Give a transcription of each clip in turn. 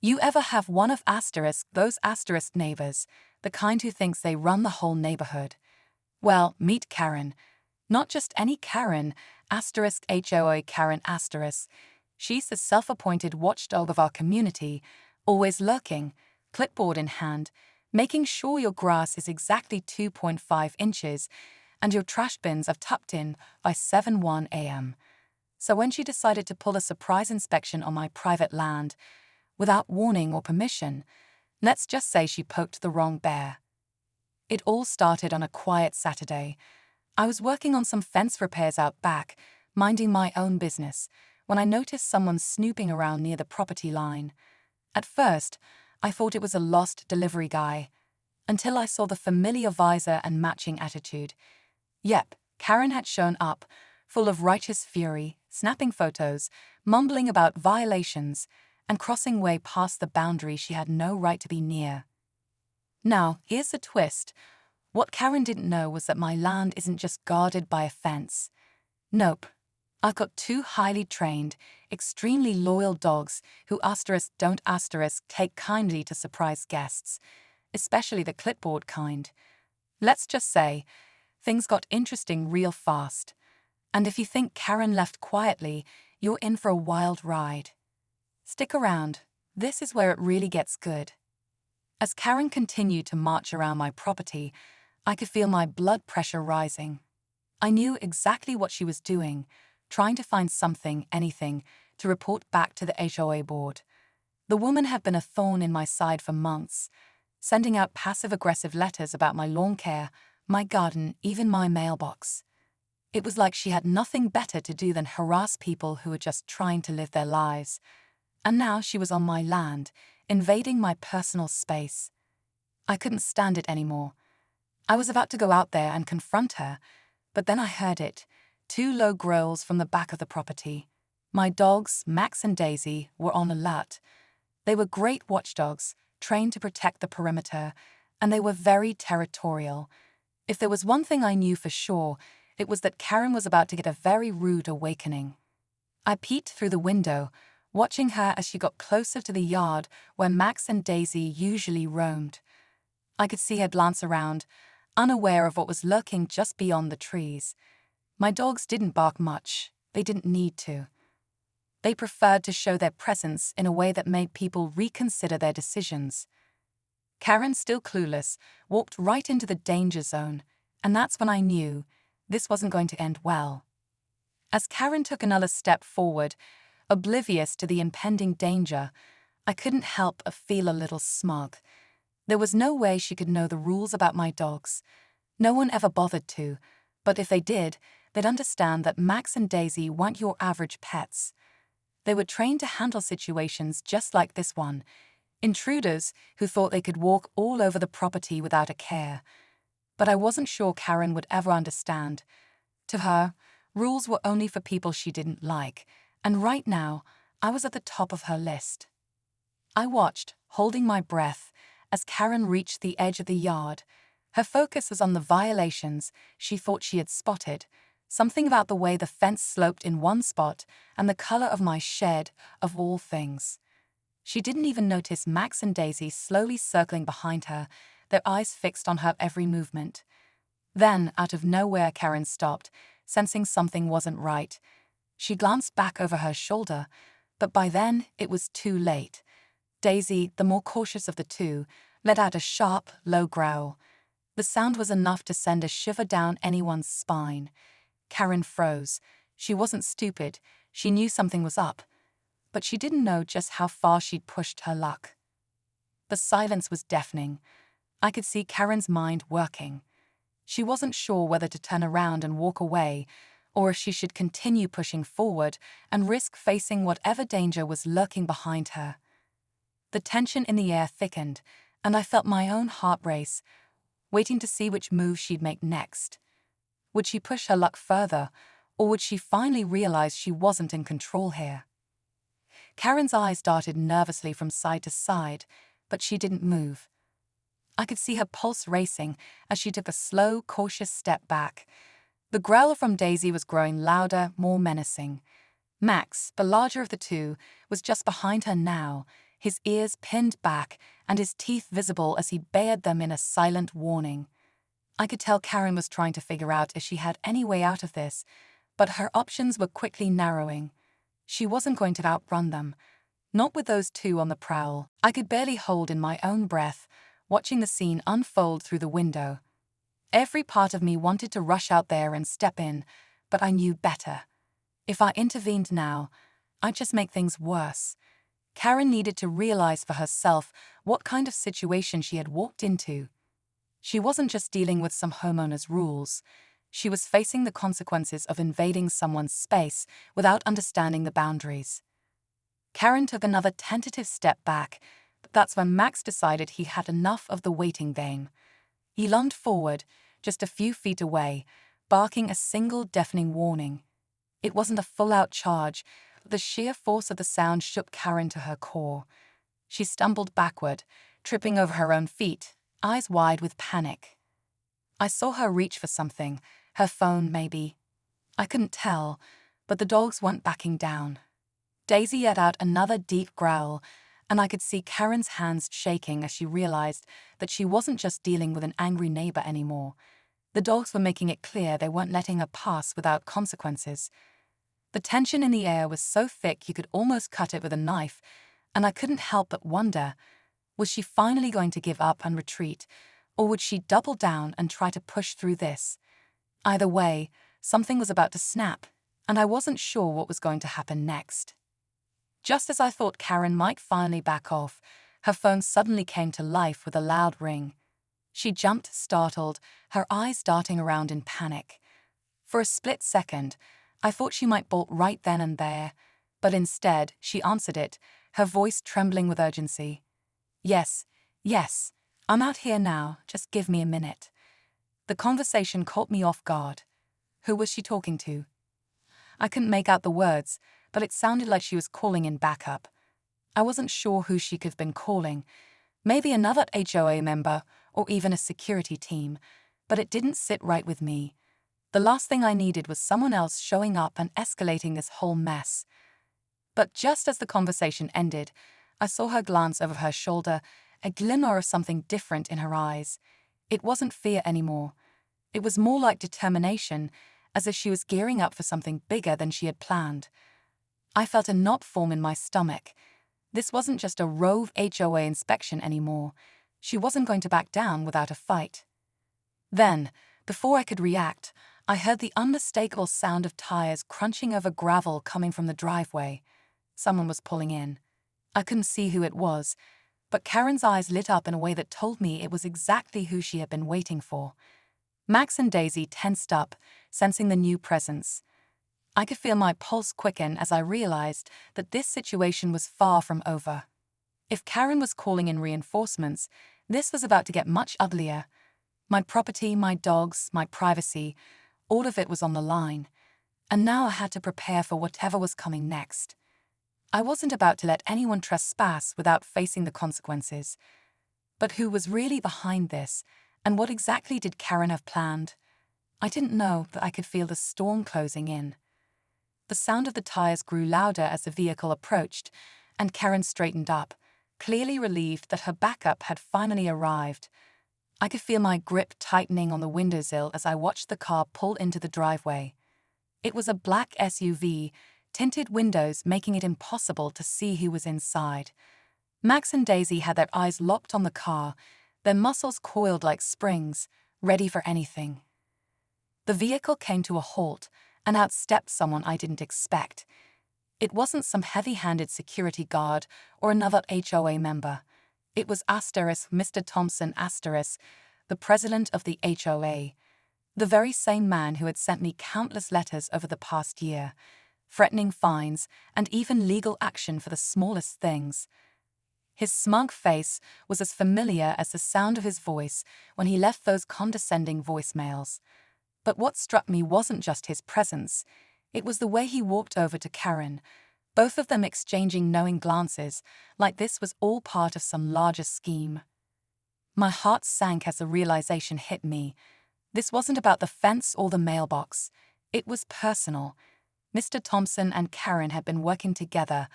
You ever have one of those asterisk neighbors, the kind who thinks they run the whole neighborhood? Well, meet Karen. Not just any Karen, HOA Karen asterisk. She's the self-appointed watchdog of our community, always lurking, clipboard in hand, making sure your grass is exactly 2.5 inches and your trash bins are tucked in by 7:01 a.m. So when she decided to pull a surprise inspection on my private land, without warning or permission, let's just say she poked the wrong bear. It all started on a quiet Saturday. I was working on some fence repairs out back, minding my own business, when I noticed someone snooping around near the property line. At first, I thought it was a lost delivery guy, until I saw the familiar visor and matching attitude. Yep, Karen had shown up, full of righteous fury, snapping photos, mumbling about violations, and crossing way past the boundary she had no right to be near. Now, here's the twist. What Karen didn't know was that my land isn't just guarded by a fence. Nope. I've got two highly trained, extremely loyal dogs who don't take kindly to surprise guests, especially the clipboard kind. Let's just say, things got interesting real fast. And if you think Karen left quietly, you're in for a wild ride. Stick around, this is where it really gets good. As Karen continued to march around my property, I could feel my blood pressure rising. I knew exactly what she was doing, trying to find something, anything, to report back to the HOA board. The woman had been a thorn in my side for months, sending out passive-aggressive letters about my lawn care, my garden, even my mailbox. It was like she had nothing better to do than harass people who were just trying to live their lives. And now she was on my land, invading my personal space. I couldn't stand it anymore. I was about to go out there and confront her, but then I heard it, two low growls from the back of the property. My dogs, Max and Daisy, were on alert. They were great watchdogs, trained to protect the perimeter, and they were very territorial. If there was one thing I knew for sure, it was that Karen was about to get a very rude awakening. I peeked through the window, watching her as she got closer to the yard where Max and Daisy usually roamed. I could see her glance around, unaware of what was lurking just beyond the trees. My dogs didn't bark much. They didn't need to. They preferred to show their presence in a way that made people reconsider their decisions. Karen, still clueless, walked right into the danger zone, and that's when I knew this wasn't going to end well. As Karen took another step forward, oblivious to the impending danger, I couldn't help but feel a little smug. There was no way she could know the rules about my dogs. No one ever bothered to, but if they did, they'd understand that Max and Daisy weren't your average pets. They were trained to handle situations just like this one, intruders who thought they could walk all over the property without a care. But I wasn't sure Karen would ever understand. To her, rules were only for people she didn't like, and right now, I was at the top of her list. I watched, holding my breath, as Karen reached the edge of the yard. Her focus was on the violations she thought she had spotted, something about the way the fence sloped in one spot and the color of my shed, of all things. She didn't even notice Max and Daisy slowly circling behind her, their eyes fixed on her every movement. Then, out of nowhere, Karen stopped, sensing something wasn't right. She glanced back over her shoulder, but by then it was too late. Daisy, the more cautious of the two, let out a sharp, low growl. The sound was enough to send a shiver down anyone's spine. Karen froze. She wasn't stupid. She knew something was up. But she didn't know just how far she'd pushed her luck. The silence was deafening. I could see Karen's mind working. She wasn't sure whether to turn around and walk away, or if she should continue pushing forward and risk facing whatever danger was lurking behind her. The tension in the air thickened, and I felt my own heart race, waiting to see which move she'd make next. Would she push her luck further, or would she finally realize she wasn't in control here? Karen's eyes darted nervously from side to side, but she didn't move. I could see her pulse racing as she took a slow, cautious step back. The growl from Daisy was growing louder, more menacing. Max, the larger of the two, was just behind her now, his ears pinned back and his teeth visible as he bared them in a silent warning. I could tell Karen was trying to figure out if she had any way out of this, but her options were quickly narrowing. She wasn't going to outrun them, not with those two on the prowl. I could barely hold in my own breath, watching the scene unfold through the window. Every part of me wanted to rush out there and step in, but I knew better. If I intervened now, I'd just make things worse. Karen needed to realize for herself what kind of situation she had walked into. She wasn't just dealing with some homeowner's rules. She was facing the consequences of invading someone's space without understanding the boundaries. Karen took another tentative step back, but that's when Max decided he had enough of the waiting game. He lunged forward, just a few feet away, barking a single deafening warning. It wasn't a full-out charge, but the sheer force of the sound shook Karen to her core. She stumbled backward, tripping over her own feet, eyes wide with panic. I saw her reach for something, her phone maybe. I couldn't tell, but the dogs weren't backing down. Daisy let out another deep growl, and I could see Karen's hands shaking as she realized that she wasn't just dealing with an angry neighbor anymore. The dogs were making it clear they weren't letting her pass without consequences. The tension in the air was so thick you could almost cut it with a knife, and I couldn't help but wonder, was she finally going to give up and retreat, or would she double down and try to push through this? Either way, something was about to snap, and I wasn't sure what was going to happen next. Just as I thought Karen might finally back off, her phone suddenly came to life with a loud ring. She jumped, startled, her eyes darting around in panic. For a split second, I thought she might bolt right then and there, but instead she answered it, her voice trembling with urgency. Yes, I'm out here now, just give me a minute. The conversation caught me off guard. Who was she talking to? I couldn't make out the words, but it sounded like she was calling in backup. I wasn't sure who she could have been calling. Maybe another HOA member, or even a security team, but it didn't sit right with me. The last thing I needed was someone else showing up and escalating this whole mess. But just as the conversation ended, I saw her glance over her shoulder, a glimmer of something different in her eyes. It wasn't fear anymore. It was more like determination, as if she was gearing up for something bigger than she had planned. I felt a knot form in my stomach. This wasn't just a rove HOA inspection anymore. She wasn't going to back down without a fight. Then, before I could react, I heard the unmistakable sound of tires crunching over gravel coming from the driveway. Someone was pulling in. I couldn't see who it was, but Karen's eyes lit up in a way that told me it was exactly who she had been waiting for. Max and Daisy tensed up, sensing the new presence. I could feel my pulse quicken as I realized that this situation was far from over. If Karen was calling in reinforcements, this was about to get much uglier. My property, my dogs, my privacy, all of it was on the line. And now I had to prepare for whatever was coming next. I wasn't about to let anyone trespass without facing the consequences. But who was really behind this, and what exactly did Karen have planned? I didn't know, but I could feel the storm closing in. The sound of the tires grew louder as the vehicle approached, and Karen straightened up, clearly relieved that her backup had finally arrived. I could feel my grip tightening on the windowsill as I watched the car pull into the driveway. It was a black SUV, tinted windows making it impossible to see who was inside. Max and Daisy had their eyes locked on the car, their muscles coiled like springs, ready for anything. The vehicle came to a halt, and out stepped someone I didn't expect. It wasn't some heavy-handed security guard or another HOA member. It was Mr. Thompson, the president of the HOA, the very same man who had sent me countless letters over the past year, threatening fines and even legal action for the smallest things. His smug face was as familiar as the sound of his voice when he left those condescending voicemails. But what struck me wasn't just his presence, it was the way he walked over to Karen, both of them exchanging knowing glances, like this was all part of some larger scheme. My heart sank as the realization hit me. This wasn't about the fence or the mailbox. It was personal. Mr. Thompson and Karen had been working together,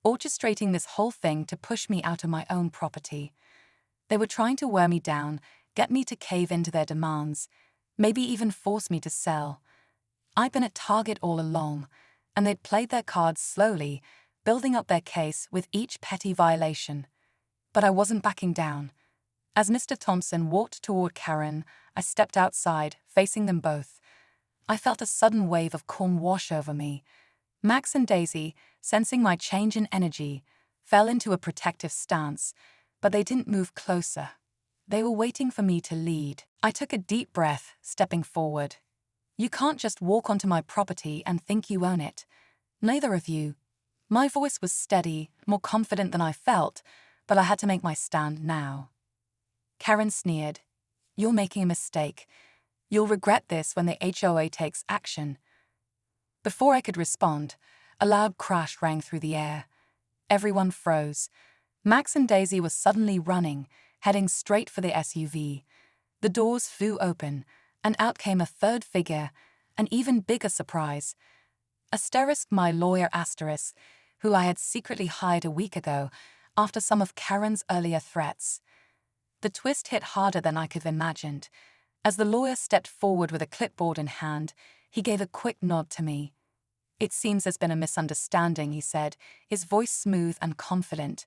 orchestrating this whole thing to push me out of my own property. They were trying to wear me down, get me to cave into their demands, maybe even force me to sell. I'd been a target all along, and they'd played their cards slowly, building up their case with each petty violation. But I wasn't backing down. As Mr. Thompson walked toward Karen, I stepped outside, facing them both. I felt a sudden wave of calm wash over me. Max and Daisy, sensing my change in energy, fell into a protective stance, but they didn't move closer. They were waiting for me to lead. I took a deep breath, stepping forward. You can't just walk onto my property and think you own it. Neither of you. My voice was steady, more confident than I felt, but I had to make my stand now. Karen sneered. You're making a mistake. You'll regret this when the HOA takes action. Before I could respond, a loud crash rang through the air. Everyone froze. Max and Daisy were suddenly running, heading straight for the SUV. The doors flew open, and out came a third figure, an even bigger surprise. My lawyer Asterisk, who I had secretly hired a week ago after some of Karen's earlier threats. The twist hit harder than I could have imagined. As the lawyer stepped forward with a clipboard in hand, he gave a quick nod to me. It seems there's been a misunderstanding, he said, his voice smooth and confident.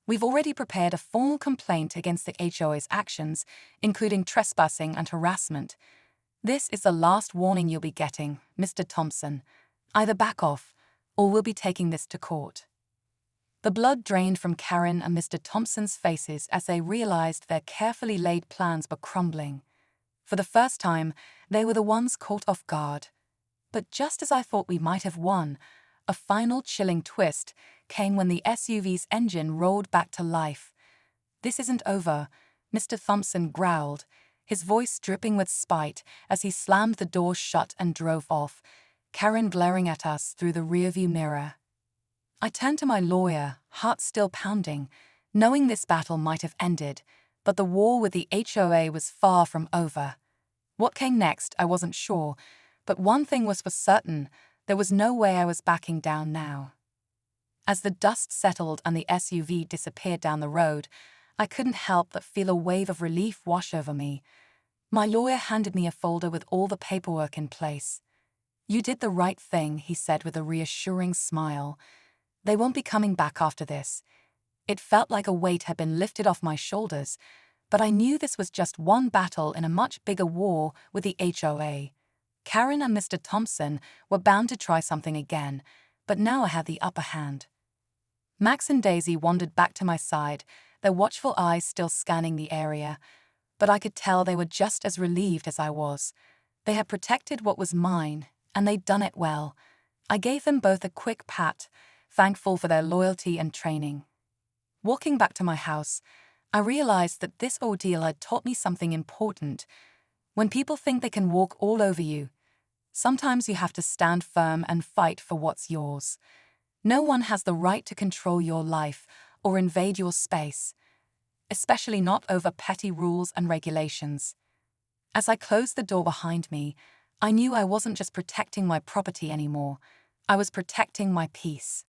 We've already prepared a formal complaint against the HOA's actions, including trespassing and harassment. This is the last warning you'll be getting, Mr. Thompson. Either back off, or we'll be taking this to court. The blood drained from Karen and Mr. Thompson's faces as they realized their carefully laid plans were crumbling. For the first time, they were the ones caught off guard. But just as I thought we might have won, a final chilling twist came when the SUV's engine rolled back to life. This isn't over, Mr. Thompson growled, his voice dripping with spite as he slammed the door shut and drove off, Karen glaring at us through the rearview mirror. I turned to my lawyer, heart still pounding, knowing this battle might have ended, but the war with the HOA was far from over. What came next, I wasn't sure, but one thing was for certain, there was no way I was backing down now. As the dust settled and the SUV disappeared down the road, I couldn't help but feel a wave of relief wash over me. My lawyer handed me a folder with all the paperwork in place. You did the right thing, he said with a reassuring smile. They won't be coming back after this. It felt like a weight had been lifted off my shoulders, but I knew this was just one battle in a much bigger war with the HOA. Karen and Mr. Thompson were bound to try something again, but now I had the upper hand. Max and Daisy wandered back to my side, their watchful eyes still scanning the area, but I could tell they were just as relieved as I was. They had protected what was mine, and they'd done it well. I gave them both a quick pat, thankful for their loyalty and training. Walking back to my house, I realized that this ordeal had taught me something important. When people think they can walk all over you, sometimes you have to stand firm and fight for what's yours. No one has the right to control your life or invade your space, especially not over petty rules and regulations. As I closed the door behind me, I knew I wasn't just protecting my property anymore. I was protecting my peace.